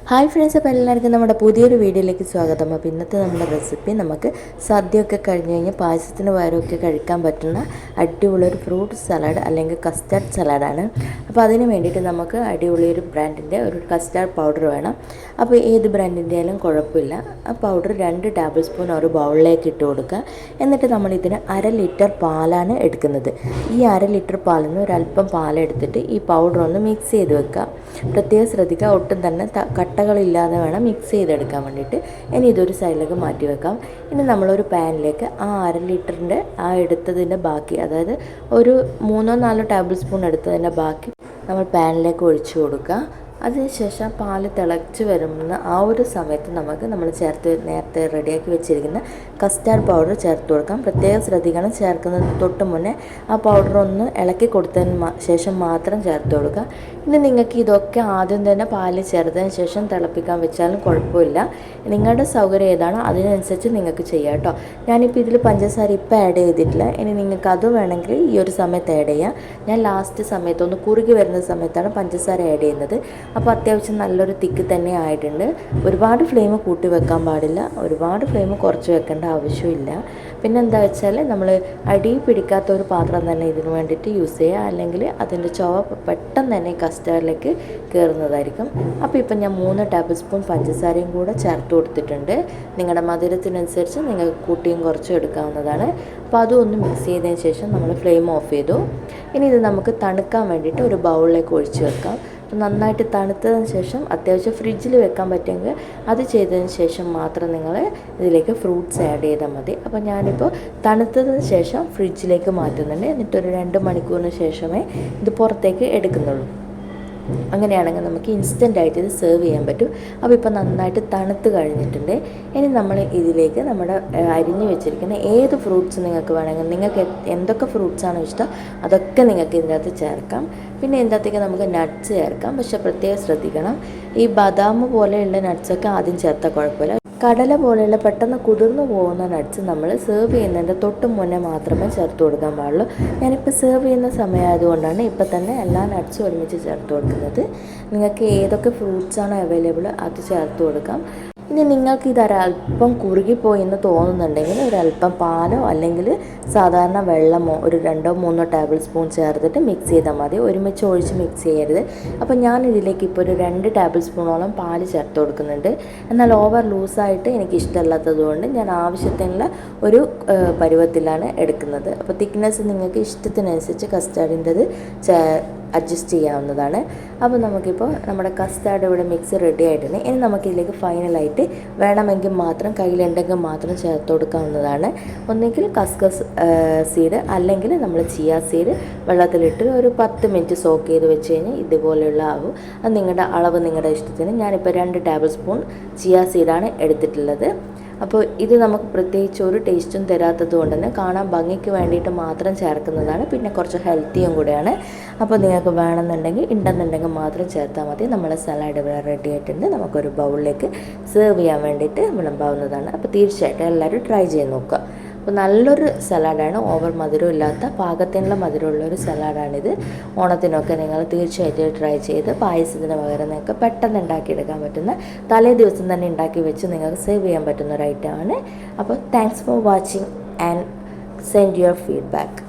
Hi friends, അപ്പോൾ എല്ലാവർക്കും നമ്മുടെ പുതിയൊരു വീഡിയോയിലേക്ക് സ്വാഗതം. അപ്പോൾ ഇന്നത്തെ നമ്മുടെ റെസിപ്പി നമുക്ക് സദ്യയൊക്കെ കഴിഞ്ഞ് കഴിഞ്ഞാൽ പായസത്തിന് പകരമൊക്കെ കഴിക്കാൻ പറ്റുന്ന അടിപൊളി ഒരു ഫ്രൂട്ട് സലാഡ് അല്ലെങ്കിൽ കസ്റ്റാർഡ് സലാഡാണ്. അപ്പോൾ അതിന് വേണ്ടിയിട്ട് നമുക്ക് അടിപൊളി ഒരു ബ്രാൻഡിൻ്റെ ഒരു കസ്റ്റാർഡ് പൗഡർ വേണം. അപ്പോൾ ഏത് ബ്രാൻഡിൻ്റെ ആയാലും കുഴപ്പമില്ല. ആ പൗഡർ 2 ടേബിൾ സ്പൂൺ ഒരു ബൗളിലേക്ക് ഇട്ട് കൊടുക്കുക. എന്നിട്ട് നമ്മളിതിന് 1/2 ലിറ്റർ പാലാണ് എടുക്കുന്നത്. ഈ 1/2 ലിറ്റർ പാലിൽ നിന്ന് ഒരല്പം പാലെടുത്തിട്ട് ഈ പൗഡർ ഒന്ന് മിക്സ് ചെയ്ത് വെക്കുക. പ്രത്യേകം ശ്രദ്ധിക്കുക, ഒട്ടും തന്നെ കട്ടകളില്ലാതെ വേണം മിക്സ് ചെയ്തെടുക്കാൻ വേണ്ടിയിട്ട്. ഇനി ഇതൊരു സൈഡിലേക്ക് മാറ്റി വെക്കാം. ഇനി നമ്മളൊരു പാനിലേക്ക് ആ 1/2 ലിറ്ററിൻ്റെ ആ എടുത്തതിൻ്റെ ബാക്കി, അതായത് ഒരു 3-4 ടേബിൾ സ്പൂൺ എടുത്തതിൻ്റെ ബാക്കി നമ്മൾ പാനിലേക്ക് ഒഴിച്ചു കൊടുക്കുക. അതിനുശേഷം പാല് തിളച്ച് വരുന്ന ആ ഒരു സമയത്ത് നമുക്ക് നമ്മൾ നേരത്തെ റെഡിയാക്കി വെച്ചിരിക്കുന്ന കസ്റ്റാർഡ് പൗഡർ ചേർത്ത് കൊടുക്കാം. പ്രത്യേകം ശ്രദ്ധിക്കണം, ചേർക്കുന്നതിന് തൊട്ട് മുന്നേ ആ പൗഡർ ഒന്ന് ഇളക്കി കൊടുത്തതിന് ശേഷം മാത്രം ചേർത്ത് കൊടുക്കുക. ഇനി നിങ്ങൾക്ക് ഇതൊക്കെ ആദ്യം തന്നെ പാല് ചേർത്തതിന് ശേഷം തിളപ്പിക്കാൻ വെച്ചാലും കുഴപ്പമില്ല. നിങ്ങളുടെ സൗകര്യം ഏതാണോ അതിനനുസരിച്ച് നിങ്ങൾക്ക് ചെയ്യാം കേട്ടോ. ഞാനിപ്പോൾ ഇതിൽ പഞ്ചസാര ഇപ്പോൾ ആഡ് ചെയ്തിട്ടില്ല. ഇനി നിങ്ങൾക്ക് അത് വേണമെങ്കിൽ ഈ ഒരു സമയത്ത് ആഡ് ചെയ്യാം. ഞാൻ ലാസ്റ്റ് സമയത്ത് ഒന്ന് കുറുകി വരുന്ന സമയത്താണ് പഞ്ചസാര ആഡ് ചെയ്യുന്നത്. അപ്പോൾ അത്യാവശ്യം നല്ലൊരു തിക്ക് തന്നെ ആയിട്ടുണ്ട്. ഒരുപാട് ഫ്ലെയിം കൂട്ടി വെക്കാൻ പാടില്ല, ഒരുപാട് ഫ്ലെയിം കുറച്ച് വെക്കേണ്ട ആവശ്യമില്ല. പിന്നെ എന്താ വെച്ചാൽ നമ്മൾ അടി പിടിക്കാത്ത ഒരു പാത്രം തന്നെ ഇതിന് വേണ്ടിയിട്ട് യൂസ് ചെയ്യുക, അല്ലെങ്കിൽ അതിൻ്റെ ചുവ പെട്ടെന്ന് തന്നെ കസ്റ്റാർഡിലേക്ക് കയറുന്നതായിരിക്കും. അപ്പോൾ ഇപ്പം ഞാൻ 3 ടേബിൾ സ്പൂൺ പഞ്ചസാരയും കൂടെ ചേർത്ത് കൊടുത്തിട്ടുണ്ട്. നിങ്ങളുടെ മധുരത്തിനനുസരിച്ച് നിങ്ങൾക്ക് കൂട്ടിയും കുറച്ചും എടുക്കാവുന്നതാണ്. അപ്പോൾ അതും ഒന്ന് മിക്സ് ചെയ്തതിന് ശേഷം നമ്മൾ ഫ്ലെയിം ഓഫ് ചെയ്തു. ഇനി ഇത് നമുക്ക് തണുക്കാൻ വേണ്ടിയിട്ട് ഒരു ബൗളിലേക്ക് ഒഴിച്ച് വെക്കാം. നന്നായിട്ട് തണുത്തതിന് ശേഷം അത്യാവശ്യം ഫ്രിഡ്ജിൽ വെക്കാൻ പറ്റുമെങ്കിൽ അത് ചെയ്തതിന് ശേഷം മാത്രം നിങ്ങൾ ഇതിലേക്ക് ഫ്രൂട്ട്സ് ആഡ് ചെയ്താൽ മതി. അപ്പോൾ ഞാനിപ്പോൾ തണുത്തതിന് ശേഷം ഫ്രിഡ്ജിലേക്ക് മാറ്റുന്നുണ്ട്. എന്നിട്ടൊരു 2 മണിക്കൂറിന് ശേഷമേ ഇത് പുറത്തേക്ക് എടുക്കുന്നുള്ളൂ. അങ്ങനെയാണെങ്കിൽ നമുക്ക് ഇൻസ്റ്റൻ്റായിട്ട് ഇത് സെർവ് ചെയ്യാൻ പറ്റും. അപ്പോൾ ഇപ്പോൾ നന്നായിട്ട് തണുത്ത് കഴിഞ്ഞിട്ടുണ്ട്. ഇനി നമ്മൾ ഇതിലേക്ക് നമ്മുടെ അരിഞ്ഞു വെച്ചിരിക്കുന്ന ഏത് ഫ്രൂട്ട്സ് നിങ്ങൾക്ക് വേണമെങ്കിൽ, നിങ്ങൾക്ക് എന്തൊക്കെ ഫ്രൂട്ട്സാണോ ഇഷ്ടം അതൊക്കെ നിങ്ങൾക്ക് ഇതിൻ്റെ അകത്ത് ചേർക്കാം. പിന്നെ ഇതിൻ്റെ അകത്തേക്ക് നമുക്ക് നട്ട്സ് ചേർക്കാം. പക്ഷേ പ്രത്യേകം ശ്രദ്ധിക്കണം, ഈ ബദാം പോലെയുള്ള നട്ട്സൊക്കെ ആദ്യം ചേർത്താൽ കുഴപ്പമില്ല. കടല പോലെയുള്ള പെട്ടെന്ന് കുതിർന്നു പോകുന്ന നട്ട്സ് നമ്മൾ സെർവ് ചെയ്യുന്നതിൻ്റെ തൊട്ട് മുന്നേ മാത്രമേ ചേർത്ത് കൊടുക്കാൻ പാടുള്ളൂ. ഞാനിപ്പോൾ സെർവ് ചെയ്യുന്ന സമയമായതുകൊണ്ടാണ് ഇപ്പോൾ തന്നെ എല്ലാ നട്ട്സും ഒരുമിച്ച് ചേർത്ത് കൊടുക്കുന്നത്. നിങ്ങൾക്ക് ഏതൊക്കെ ഫ്രൂട്ട്സാണോ അവൈലബിൾ അത് ചേർത്ത് കൊടുക്കാം. ഇനി നിങ്ങൾക്ക് ഇതൊരല്പം കുറുകിപ്പോയി എന്ന് തോന്നുന്നുണ്ടെങ്കിൽ ഒരല്പം പാലോ അല്ലെങ്കിൽ സാധാരണ വെള്ളമോ ഒരു 2-3 ടേബിൾ സ്പൂൺ ചേർത്തിട്ട് മിക്സ് ചെയ്താൽ മതി. ഒരുമിച്ച് ഒഴിച്ച് മിക്സ് ചെയ്യരുത്. അപ്പോൾ ഞാൻ ഇതിലേക്ക് ഇപ്പോൾ ഒരു 2 ടേബിൾ സ്പൂണോളം പാല് ചേർത്ത് കൊടുക്കുന്നുണ്ട്. എന്നാൽ ഓവർ ലൂസായിട്ട് എനിക്ക് ഇഷ്ടമല്ലാത്തത് കൊണ്ട് ഞാൻ ആവശ്യത്തിനുള്ള ഒരു പരുവത്തിലാണ് എടുക്കുന്നത്. അപ്പോൾ തിക്നെസ് നിങ്ങൾക്ക് ഇഷ്ടത്തിനനുസരിച്ച് കസ്റ്റാർഡിൻ്റെത് അഡ്ജസ്റ്റ് ചെയ്യാവുന്നതാണ്. അപ്പോൾ നമുക്കിപ്പോൾ നമ്മുടെ കസ്റ്റാർഡ് ഇവിടെ മിക്സ് റെഡി ആയിട്ടുണ്ട്. ഇനി നമുക്കിതിലേക്ക് ഫൈനലായിട്ട് വേണമെങ്കിൽ മാത്രം കയ്യിലുണ്ടെങ്കിൽ മാത്രം ചേർത്ത് കൊടുക്കാവുന്നതാണ്. ഒന്നുകിൽ കസ്കസ് സീഡ് അല്ലെങ്കിൽ നമ്മൾ ചിയ സീഡ് വെള്ളത്തിലിട്ട് ഒരു 10 മിനിറ്റ് സോക്ക് ചെയ്ത് വെച്ച് കഴിഞ്ഞാൽ ഇതുപോലെയുള്ള ആവും. അത് നിങ്ങളുടെ അളവ് നിങ്ങളുടെ ഇഷ്ടത്തിന്. ഞാനിപ്പോൾ 2 ടേബിൾ സ്പൂൺ ചിയ സീഡാണ് എടുത്തിട്ടുള്ളത്. അപ്പോൾ ഇത് നമുക്ക് പ്രത്യേകിച്ച് ഒരു ടേസ്റ്റും തരാത്തത് കൊണ്ട് തന്നെ കാണാൻ ഭംഗിക്ക് വേണ്ടിയിട്ട് മാത്രം ചേർക്കുന്നതാണ്. പിന്നെ കുറച്ച് ഹെൽത്തിയും കൂടെയാണ്. അപ്പോൾ നിങ്ങൾക്ക് ഉണ്ടെന്നുണ്ടെങ്കിൽ മാത്രം ചേർത്താൽ മതി. നമ്മളെ സലാഡ് ഇവിടെ റെഡി ആയിട്ടുണ്ട്. നമുക്കൊരു ബൗളിലേക്ക് സെർവ് ചെയ്യാൻ വേണ്ടിയിട്ട് വിളമ്പാവുന്നതാണ്. അപ്പോൾ തീർച്ചയായിട്ടും എല്ലാവരും ട്രൈ ചെയ്ത് നോക്കുക. അപ്പോൾ നല്ലൊരു സലാഡാണ്, ഓവർ മധുരം ഇല്ലാത്ത പാകത്തിനുള്ള മധുരമുള്ളൊരു സലാഡാണിത്. ഓണത്തിനൊക്കെ നിങ്ങൾ തീർച്ചയായിട്ടും ട്രൈ ചെയ്ത് പായസത്തിന് പകരം നിങ്ങൾക്ക് പെട്ടെന്ന് ഉണ്ടാക്കിയെടുക്കാൻ പറ്റുന്ന, തലേ ദിവസം തന്നെ ഉണ്ടാക്കി വെച്ച് നിങ്ങൾക്ക് സേവ് ചെയ്യാൻ പറ്റുന്ന ഒരു ഐറ്റമാണ്. അപ്പോൾ thanks for watching and send your feedback.